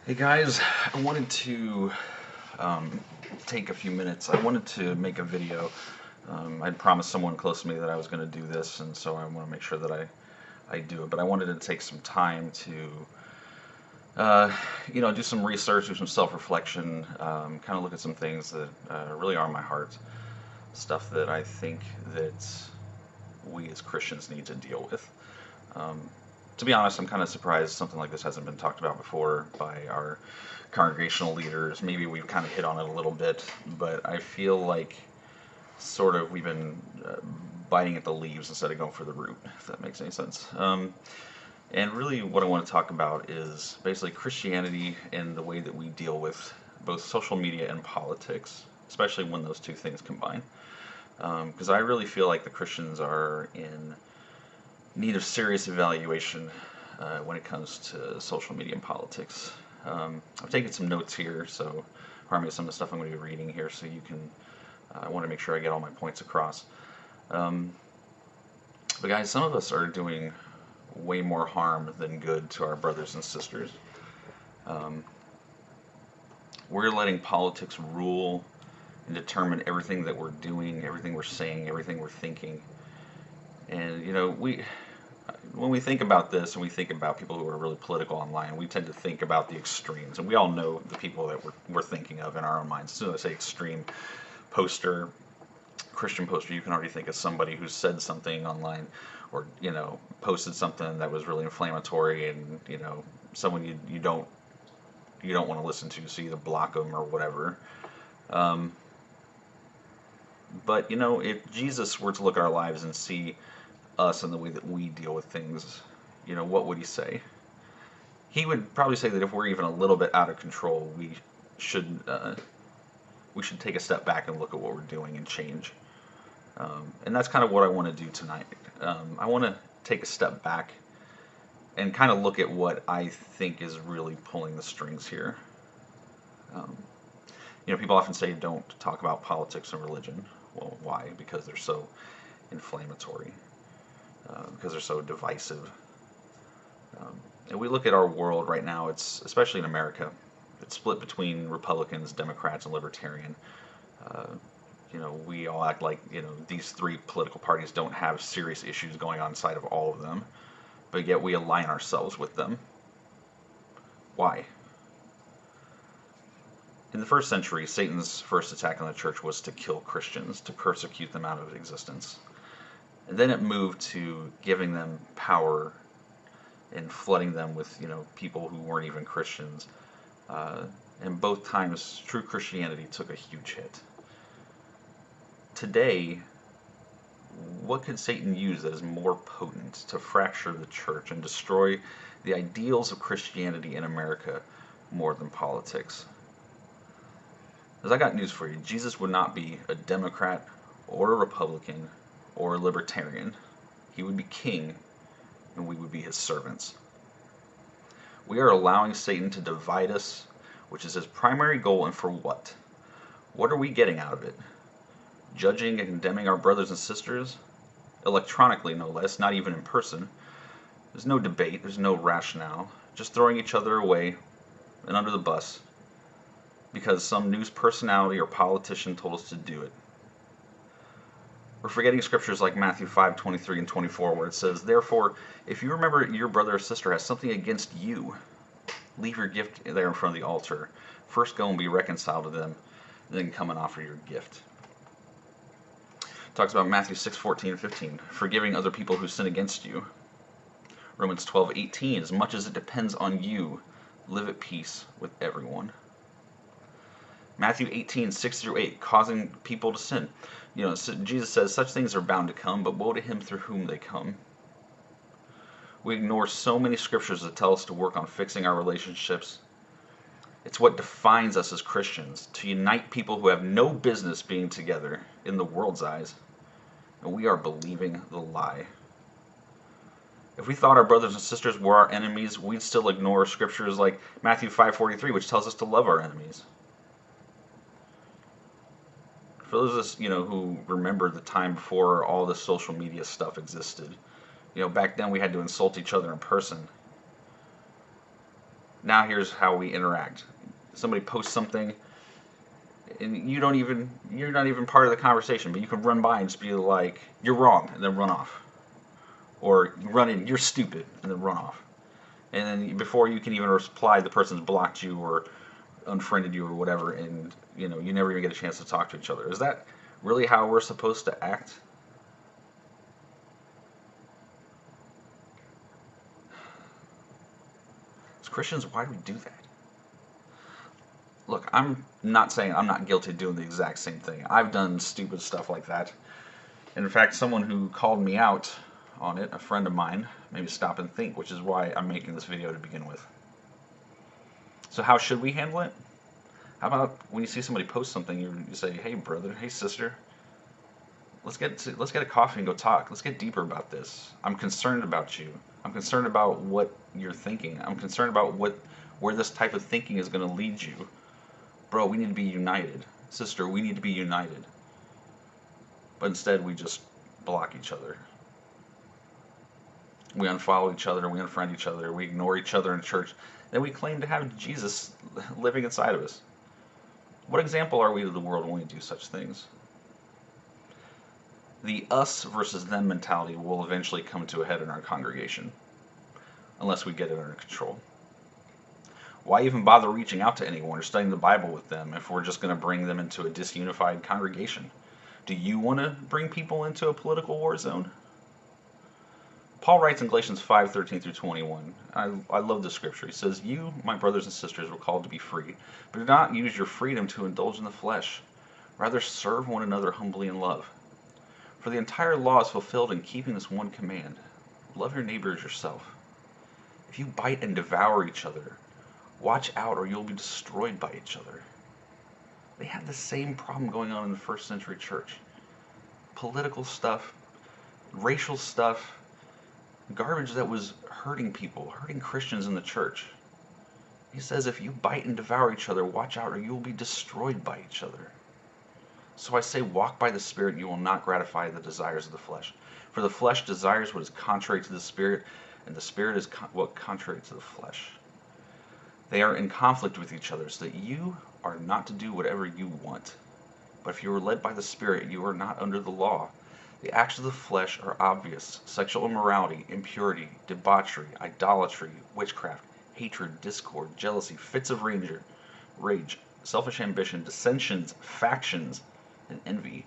Hey guys, I wanted to take a few minutes. I wanted to make a video. I'd promised someone close to me that I was going to do this, and so I want to make sure that I do it. But I wanted to take some time to, do some research, do some self-reflection, kind of look at some things that really are on my heart, stuff that I think that we as Christians need to deal with. Um, to be honest, I'm kind of surprised something like this hasn't been talked about before by our congregational leaders. Maybe we've kind of hit on it a little bit, but I feel like sort of we've been biting at the leaves instead of going for the root, if that makes any sense. And really, what I want to talk about is basically Christianity and the way that we deal with both social media and politics, especially when those two things combine. Because I really feel like the Christians are in need of serious evaluation when it comes to social media and politics. I've taken some notes here, so pardon me some of the stuff I'm going to be reading here, so you can. I want to make sure I get all my points across. Um, but guys, some of us are doing way more harm than good to our brothers and sisters. Um, we're letting politics rule and determine everything that we're doing, everything we're saying, everything we're thinking. And when we think about this and we think about people who are really political online, we tend to think about the extremes, and we all know the people that we're thinking of in our own minds. As soon as I say extreme poster, Christian poster, you can already think of somebody who said something online, or posted something that was really inflammatory, and someone you don't want to listen to, so you either block them or whatever. Um, but if Jesus were to look at our lives and see us and the way that we deal with things, what would he say? He would probably say that if we're even a little bit out of control, should uh, we should take a step back and look at what we're doing and change. And that's kind of what I want to do tonight. I want to take a step back and kind of look at what I think is really pulling the strings here. Um, People often say don't talk about politics and religion. Well, why? Because they're so inflammatory, because they're so divisive. And we look at our world right now, it's especially in America, it's split between Republicans, Democrats, and Libertarian. Uh, we all act like, these three political parties don't have serious issues going on inside of all of them, but yet we align ourselves with them. Why? In the first century, Satan's first attack on the church was to kill Christians, to persecute them out of existence. And then it moved to giving them power and flooding them with, people who weren't even Christians. And both times, true Christianity took a huge hit. Today, what could Satan use that is more potent to fracture the church and destroy the ideals of Christianity in America more than politics? Because I got news for you. Jesus would not be a Democrat or a Republican or a Libertarian. He would be king, and we would be his servants. We are allowing Satan to divide us, which is his primary goal, and for what? What are we getting out of it? Judging and condemning our brothers and sisters? Electronically, no less, not even in person. There's no debate, there's no rationale. Just throwing each other away and under the bus because some news personality or politician told us to do it. We're forgetting scriptures like Matthew 5:23 and 24, where it says, "Therefore, if you remember your brother or sister has something against you, leave your gift there in front of the altar. First go and be reconciled to them, then come and offer your gift." It talks about Matthew 6:14 and 15, forgiving other people who sin against you. Romans 12:18, as much as it depends on you, live at peace with everyone. Matthew 18:6 through 8, causing people to sin. Jesus says, such things are bound to come, but woe to him through whom they come. We ignore so many scriptures that tell us to work on fixing our relationships. It's what defines us as Christians, to unite people who have no business being together in the world's eyes. And we are believing the lie. If we thought our brothers and sisters were our enemies, we'd still ignore scriptures like Matthew 5:43, which tells us to love our enemies. For those of us, who remember the time before all this social media stuff existed, back then we had to insult each other in person. Now here's how we interact. Somebody posts something, and you're not even part of the conversation, but you can run by and just be like, "You're wrong," and then run off, or you run in, "You're stupid," and then run off. And then before you can even reply, the person's blocked you or unfriended you or whatever, and you never even get a chance to talk to each other. Is that really how we're supposed to act? As Christians, why do we do that? Look, I'm not saying I'm not guilty of doing the exact same thing. I've done stupid stuff like that. And in fact, someone who called me out on it, a friend of mine, made me stop and think, which is why I'm making this video to begin with. So how should we handle it? How about when you see somebody post something, you say, "Hey brother, hey sister, let's get a coffee and go talk. Let's get deeper about this. I'm concerned about you. I'm concerned about what you're thinking. I'm concerned about where this type of thinking is going to lead you. Bro, we need to be united. Sister, we need to be united." But instead, we just block each other. We unfollow each other, we unfriend each other, we ignore each other in church. Then we claim to have Jesus living inside of us. What example are we to the world when we do such things? The us versus them mentality will eventually come to a head in our congregation, unless we get it under control. Why even bother reaching out to anyone or studying the Bible with them if we're just going to bring them into a disunified congregation? Do you want to bring people into a political war zone? Paul writes in Galatians 5:13 through 21. I love this scripture. He says, "You, my brothers and sisters, were called to be free, but do not use your freedom to indulge in the flesh. Rather serve one another humbly in love. For the entire law is fulfilled in keeping this one command: love your neighbor as yourself. If you bite and devour each other, watch out or you'll be destroyed by each other." They had the same problem going on in the first century church. Political stuff, racial stuff, garbage that was hurting people, hurting Christians in the church. He says, if you bite and devour each other, watch out or you will be destroyed by each other. So I say, walk by the Spirit, and you will not gratify the desires of the flesh. For the flesh desires what is contrary to the Spirit, and the Spirit is what contrary to the flesh. They are in conflict with each other, so that you are not to do whatever you want. But if you are led by the Spirit, you are not under the law. The acts of the flesh are obvious: sexual immorality, impurity, debauchery, idolatry, witchcraft, hatred, discord, jealousy, fits of rage, selfish ambition, dissensions, factions, and envy,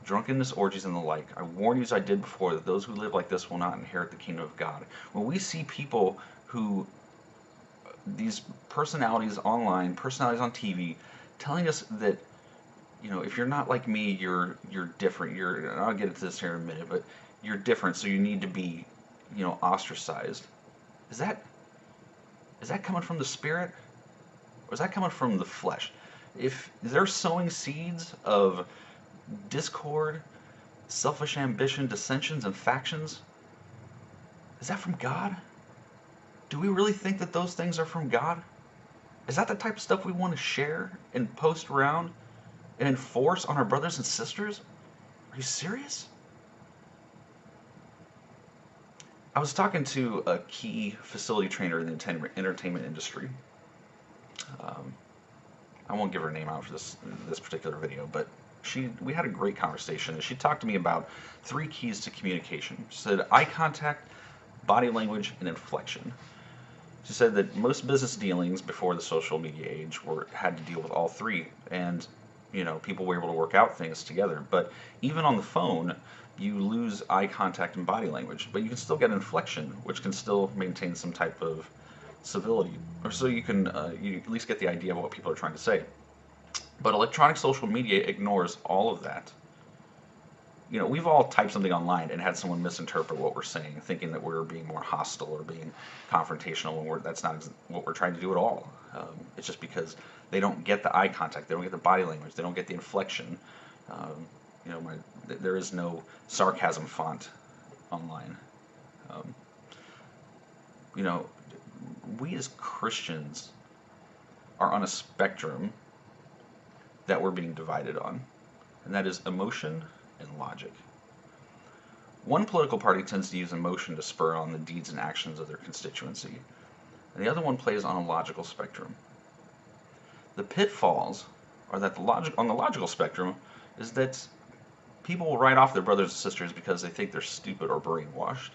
drunkenness, orgies, and the like. I warn you as I did before that those who live like this will not inherit the kingdom of God. When we see people who, these personalities online, personalities on TV, telling us that, if you're not like me, you're different. I'll get into this here in a minute, but you're different, so you need to be, ostracized. Is that coming from the Spirit, or is that coming from the flesh? If they're sowing seeds of discord, selfish ambition, dissensions, and factions, is that from God? Do we really think that those things are from God? Is that the type of stuff we want to share and post around and enforce on our brothers and sisters? Are you serious? I was talking to a key facility trainer in the entertainment industry. I won't give her name out for this particular video, but we had a great conversation, and she talked to me about 3 keys to communication. She said eye contact, body language, and inflection. She said that most business dealings before the social media age had to deal with all 3, and people were able to work out things together. But even on the phone, you lose eye contact and body language, but you can still get inflection, which can still maintain some type of civility, or so you can you at least get the idea of what people are trying to say. But electronic social media ignores all of that. We've all typed something online and had someone misinterpret what we're saying, thinking that we're being more hostile or being confrontational, when that's not what we're trying to do at all. It's just because they don't get the eye contact, they don't get the body language, they don't get the inflection. There is no sarcasm font online. We as Christians are on a spectrum that we're being divided on, and that is emotion and logic. One political party tends to use emotion to spur on the deeds and actions of their constituency. and the other one plays on a logical spectrum. The pitfalls are that on the logical spectrum is that people will write off their brothers and sisters because they think they're stupid or brainwashed.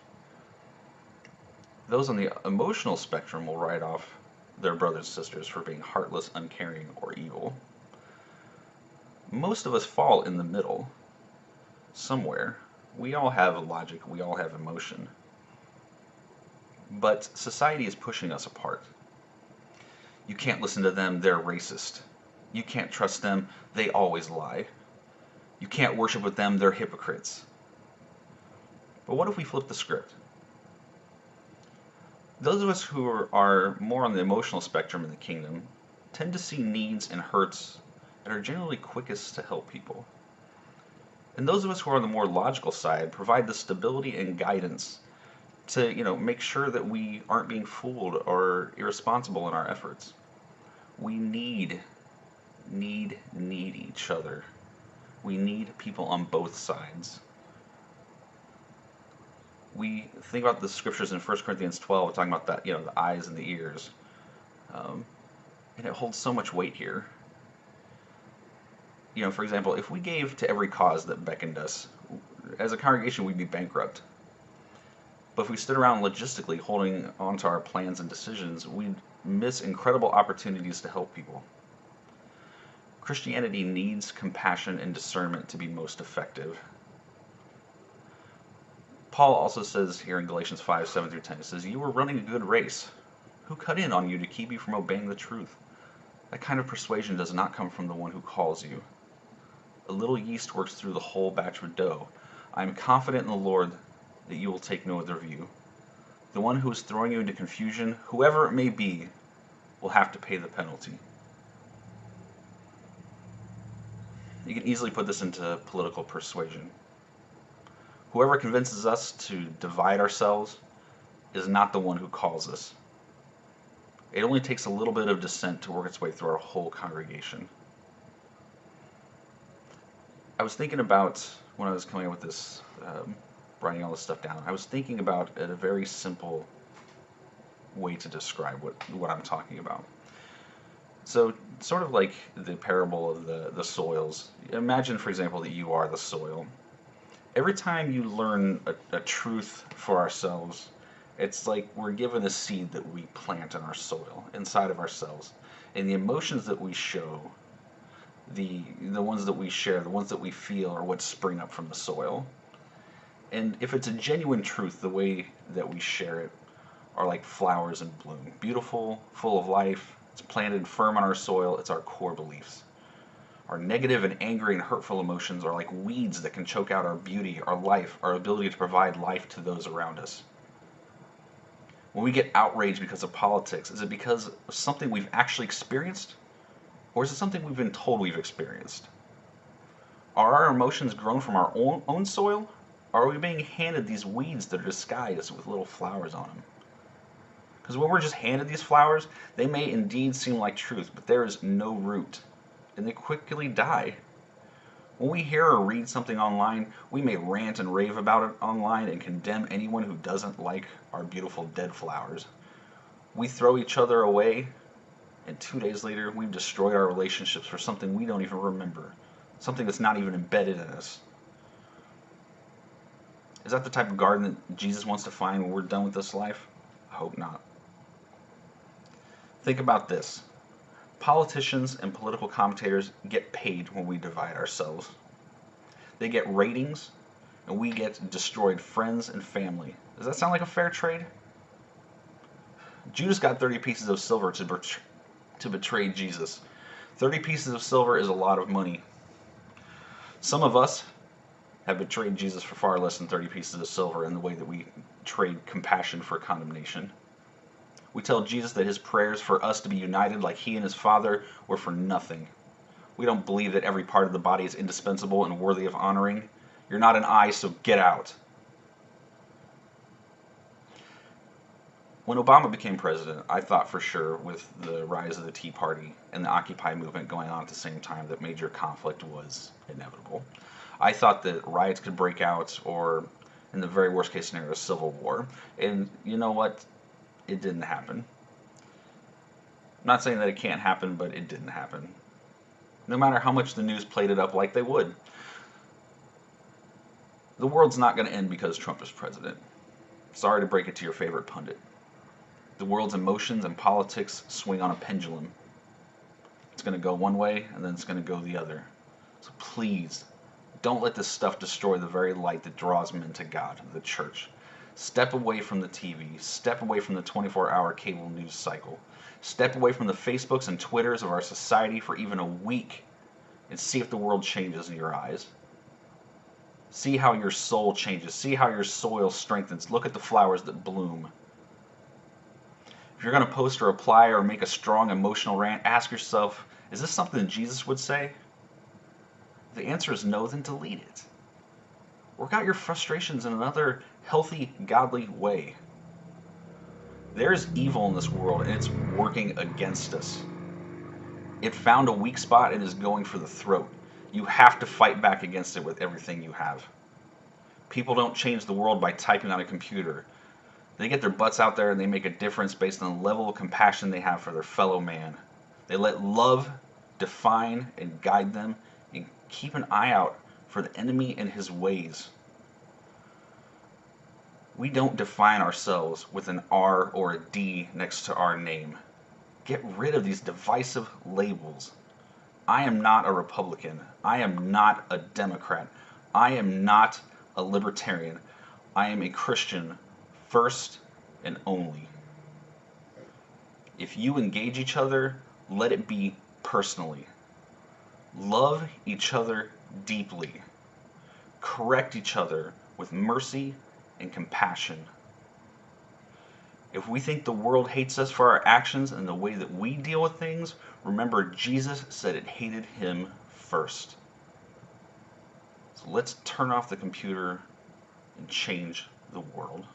Those on the emotional spectrum will write off their brothers and sisters for being heartless, uncaring, or evil. Most of us fall in the middle somewhere. We all have logic, we all have emotion. But society is pushing us apart. You can't listen to them, they're racist. You can't trust them, they always lie. You can't worship with them, they're hypocrites. But what if we flip the script? Those of us who are more on the emotional spectrum in the kingdom tend to see needs and hurts and are generally quickest to help people. And those of us who are on the more logical side provide the stability and guidance to, make sure that we aren't being fooled or irresponsible in our efforts. We need each other. We need people on both sides. We think about the scriptures in 1 Corinthians 12 talking about that, the eyes and the ears. And it holds so much weight here. For example, if we gave to every cause that beckoned us, as a congregation we'd be bankrupt. But if we stood around logistically holding onto our plans and decisions, we'd miss incredible opportunities to help people. Christianity needs compassion and discernment to be most effective. Paul also says here in Galatians 5:7-10, it says, "You were running a good race. Who cut in on you to keep you from obeying the truth? That kind of persuasion does not come from the one who calls you. A little yeast works through the whole batch of dough. I am confident in the Lord that you will take no other view. The one who is throwing you into confusion, whoever it may be, will have to pay the penalty." You can easily put this into political persuasion. Whoever convinces us to divide ourselves is not the one who calls us. It only takes a little bit of dissent to work its way through our whole congregation. I was thinking about, when I was coming up with this, writing all this stuff down, I was thinking about a very simple way to describe what I'm talking about. So, sort of like the parable of the soils. Imagine, for example, that you are the soil. Every time you learn a truth for ourselves, it's like we're given a seed that we plant in our soil, inside of ourselves. And the emotions that we show, the ones that we share, the ones that we feel, are what spring up from the soil. And if it's a genuine truth, the way that we share it are like flowers in bloom. Beautiful, full of life, it's planted firm on our soil, it's our core beliefs. Our negative and angry and hurtful emotions are like weeds that can choke out our beauty, our life, our ability to provide life to those around us. When we get outraged because of politics, is it because of something we've actually experienced? Or is it something we've been told we've experienced? Are our emotions grown from our own soil? Or are we being handed these weeds that are disguised with little flowers on them? Because when we're just handed these flowers, they may indeed seem like truth, but there is no root, and they quickly die. When we hear or read something online, we may rant and rave about it online and condemn anyone who doesn't like our beautiful dead flowers. We throw each other away, and 2 days later, we've destroyed our relationships for something we don't even remember, something that's not even embedded in us. Is that the type of garden that Jesus wants to find when we're done with this life? I hope not. Think about this. Politicians and political commentators get paid when we divide ourselves. They get ratings, and we get destroyed friends and family. Does that sound like a fair trade? Judas got 30 pieces of silver to betray Jesus. 30 pieces of silver is a lot of money. Some of us have betrayed Jesus for far less than 30 pieces of silver in the way that we trade compassion for condemnation. We tell Jesus that his prayers for us to be united like he and his Father were for nothing. We don't believe that every part of the body is indispensable and worthy of honoring. You're not an eye, so get out. When Obama became president, I thought for sure, with the rise of the Tea Party and the Occupy movement going on at the same time, that major conflict was inevitable. I thought that riots could break out, or in the very worst case scenario, a civil war. And you know what? It didn't happen. I'm not saying that it can't happen, but it didn't happen. No matter how much the news played it up like they would. The world's not going to end because Trump is president. Sorry to break it to your favorite pundit. The world's emotions and politics swing on a pendulum. It's going to go one way and then it's going to go the other. So please, don't let this stuff destroy the very light that draws men to God, the church. Step away from the TV. Step away from the 24-hour cable news cycle. Step away from the Facebooks and Twitters of our society for even a week and see if the world changes in your eyes. See how your soul changes. See how your soil strengthens. Look at the flowers that bloom. If you're going to post or reply or make a strong emotional rant, ask yourself, is this something Jesus would say? If the answer is no, then delete it. Work out your frustrations in another healthy, godly way. There's evil in this world, and it's working against us. It found a weak spot and is going for the throat. You have to fight back against it with everything you have. People don't change the world by typing on a computer. They get their butts out there and they make a difference based on the level of compassion they have for their fellow man. They let love define and guide them and keep an eye out for the enemy and his ways. We don't define ourselves with an R or a D next to our name. Get rid of these divisive labels. I am not a Republican. I am not a Democrat. I am not a libertarian. I am a Christian first and only. If you engage each other, let it be personally. Love each other deeply. Correct each other with mercy and compassion. If we think the world hates us for our actions and the way that we deal with things, remember Jesus said it hated him first. So let's turn off the computer and change the world.